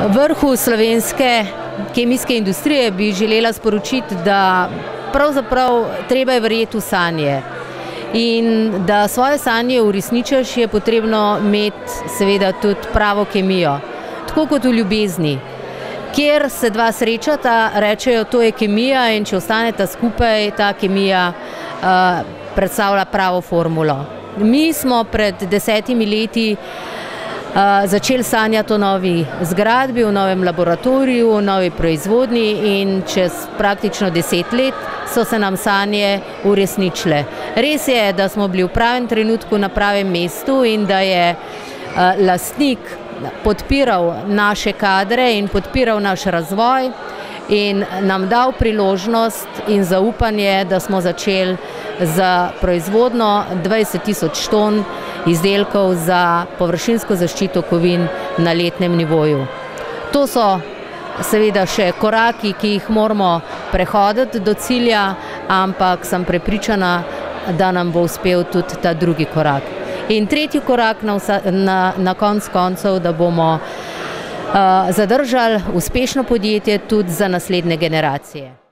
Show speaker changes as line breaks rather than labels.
Vrhu slovenske kemijske industrije bi želela sporočiti, da pravzaprav treba je verjeti v sanje. In da svoje sanje uresničiš, je potrebno imeti seveda tudi pravo kemijo. Tako kot v ljubezni, kjer se dva srečata, rečejo, to je kemija, in če ostaneta skupaj, ta kemija predstavlja pravo formulo. Mi smo pred 10 leti začeli sanjati o novi zgradbi, o novem laboratoriju, o novi proizvodnji, in čez praktično 10 let so se nam sanje uresničile. Res je, da smo bili v pravem trenutku na pravem mestu in da je lastnik podpiral naše kadre in podpiral naš razvoj in nam dal priložnost in zaupanje, da smo začeli za proizvodnjo 20.000 ton izdelkov za površinsko zaščito kovin na letnem nivoju. To so seveda še koraki, ki jih moramo prehoditi do cilja, ampak sem prepričana, da nam bo uspel tudi ta drugi korak. In tretji korak na konec koncev, da bomo zadržali uspešno podjetje tudi za naslednje generacije.